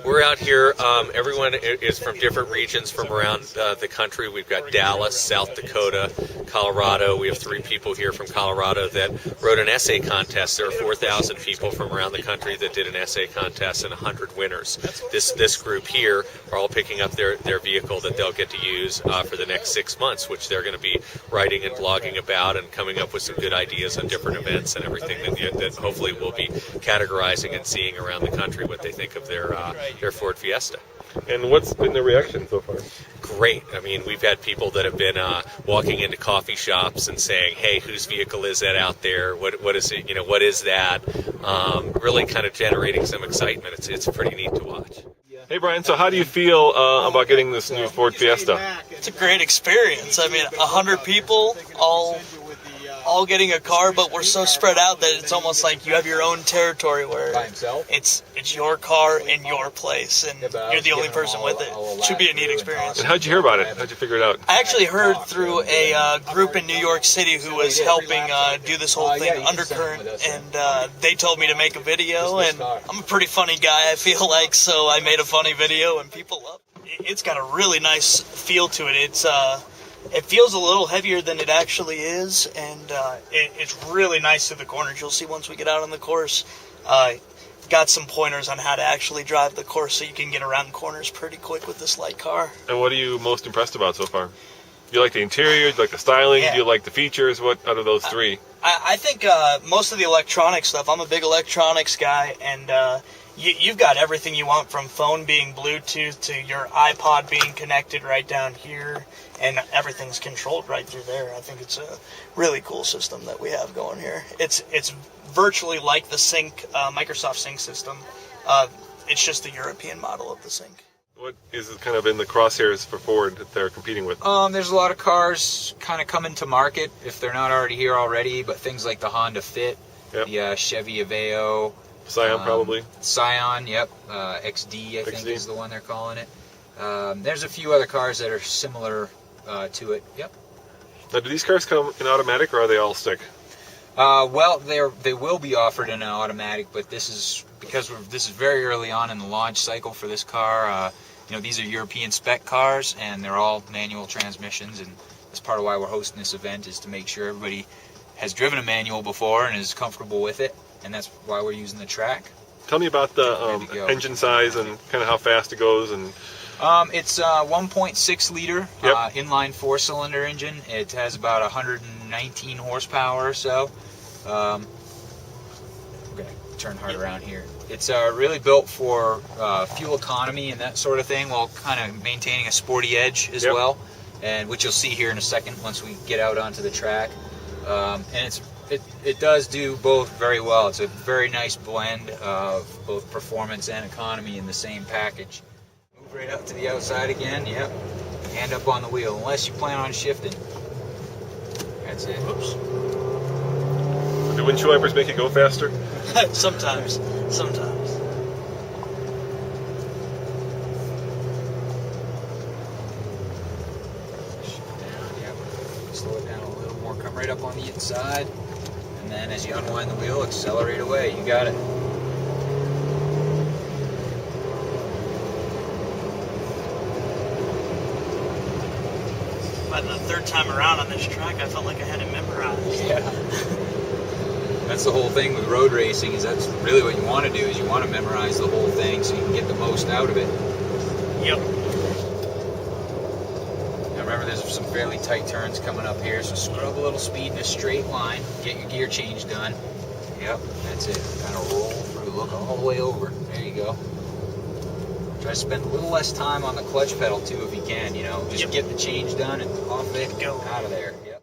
We're out here. Everyone is from different regions from around the country. We've got Dallas, South Dakota, Colorado. We have 3 people here from Colorado that wrote an essay contest. There are 4,000 people from around the country that did an essay contest and 100 winners. This group here are all picking up their vehicle that they'll get to use for the next 6 months, which they're going to be writing and blogging about and coming up with some good ideas on different events and everything that hopefully we'll be categorizing and seeing around the country what they think of their Ford Fiesta. And what's been the reaction so far? Great. I mean, we've had people that have been walking into coffee shops and saying, "Hey, whose vehicle is that out there? What is it? What is that?" Really kind of generating some excitement. It's pretty neat to watch. Hey Brian, so how do you feel about getting this new Ford Fiesta? It's a great experience. I mean, 100 people all getting a car, but we're so spread out that it's almost like you have your own territory where it's your car in your place and you're the only person with it. It should be a neat experience. And how'd you hear about it? How'd you figure it out? I actually heard through a group in New York City who was helping do this whole thing, Undercurrent, and they told me to make a video, and I'm a pretty funny guy, I feel like, so I made a funny video and people love it. It's got a really nice feel to it. It feels a little heavier than it actually is, and it's really nice through the corners. You'll see once we get out on the course. Got some pointers on how to actually drive the course so you can get around corners pretty quick with this light car. And what are you most impressed about so far? Do you like the interior? Do you like the styling? Yeah. Do you like the features? What out of those 3? I think most of the electronic stuff. I'm a big electronics guy, and you've got everything you want, from phone being Bluetooth to your iPod being connected right down here, and everything's controlled right through there. I think it's a really cool system that we have going here. It's virtually like the Sync, Microsoft Sync system. It's just the European model of the Sync. What is kind of in the crosshairs for Ford that they're competing with? There's a lot of cars kind of coming to market if they're not already here already, but things like the Honda Fit, the Chevy Aveo, Scion probably. Scion, yep. XD, I think is the one they're calling it. There's a few other cars that are similar to it. Yep. Now, do these cars come in automatic, or are they all stick? Well, they will be offered in an automatic, but this is very early on in the launch cycle for this car. These are European spec cars, and they're all manual transmissions, and that's part of why we're hosting this event, is to make sure everybody has driven a manual before and is comfortable with it, and that's why we're using the track. Tell me about the engine size and kind of how fast it goes. And it's a 1.6 liter inline 4-cylinder engine. It has about 119 horsepower or so. I'm going to turn hard around here. It's really built for fuel economy and that sort of thing, while kind of maintaining a sporty edge as well, and which you'll see here in a second once we get out onto the track. And it does do both very well. It's a very nice blend of both performance and economy in the same package. Move right up to the outside again. Yep. Hand up on the wheel, unless you plan on shifting. That's it. Oops. Do windshield wipers make it go faster? Sometimes. Slow it down a little more. Come right up on the inside, and then as you unwind the wheel, accelerate away. You got it. By the third time around on this track, I felt like I had it memorized. Yeah. That's the whole thing with road racing, is that's really what you want to do, is you want to memorize the whole thing so you can get the most out of it. Yep. Now remember, there's some fairly tight turns coming up here, so scrub a little speed in a straight line, get your gear change done. Yep, that's it. Kind of roll through, look all the way over. There you go. Try to spend a little less time on the clutch pedal too if you can, just get the change done and off it, go out of there.